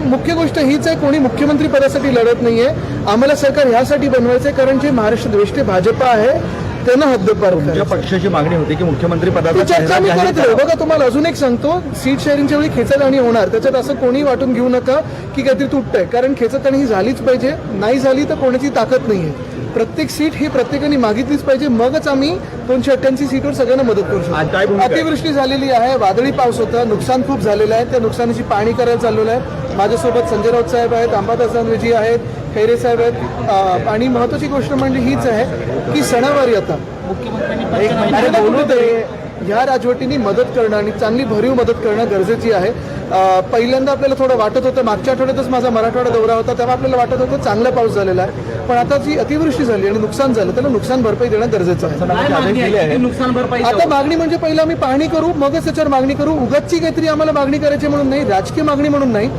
मुख्य गोष्ट हीच आहे, कोणी मुख्यमंत्री पदासाठी लढत नाहीये. आम्हाला सरकार ह्यासाठी बनवायचंय कारण जे महाराष्ट्र द्वेष्टे भाजपा आहे त्यांना हद्दपार तुमच्या पक्षाची मागणी होती की मुख्यमंत्री पदाचा चर्चा मी करत राहू. बघा, तुम्हाला अजून एक सांगतो, सीट शेअरिंगच्या वेळी खेचाताणी होणार, त्याच्यात असं कोणी वाटून घेऊ नका की काहीतरी तुटतंय, कारण खेचाताणी ही झालीच पाहिजे. नाही झाली तर कोणाची ताकद नाहीये. प्रत्येक सीट ही प्रत्येकाने मागितलीच पाहिजे, मगच आम्ही 288 सीटवर सगळ्यांना मदत करू शकतो. अतिवृष्टी झालेली आहे, वादळी पाऊस होता, नुकसान खूप झालेलं आहे. त्या नुकसानाची पाहणी करायला चाललेलं आहे. माझ्यासोबत संजय राऊत साहेब आहेत, अंबादास दानवेजी आहेत, खैरे साहेब आहेत. आणि महत्वाची गोष्ट म्हणजे हीच आहे की सणावारी आता ह्या राजवटींनी मदत करणं आणि चांगली भरीव मदत करणं गरजेची आहे. पहिल्यांदा आपल्याला थोडं वाटत होतं, मागच्या आठवड्यातच माझा मराठवाडा दौरा होता, तेव्हा आपल्याला वाटत होतं चांगला पाऊस झालेला आहे. पण आता जी अतिवृष्टी झाली आणि नुकसान झालं त्याला नुकसान भरपाई देणं गरजेचं आहे. नुकसान भरपाई आता मागणी म्हणजे पहिला आम्ही पाहणी करू, मगच त्याच्यावर मागणी करू. उगाचची काहीतरी आम्हाला मागणी करायची म्हणून नाही, राजकीय मागणी म्हणून नाही.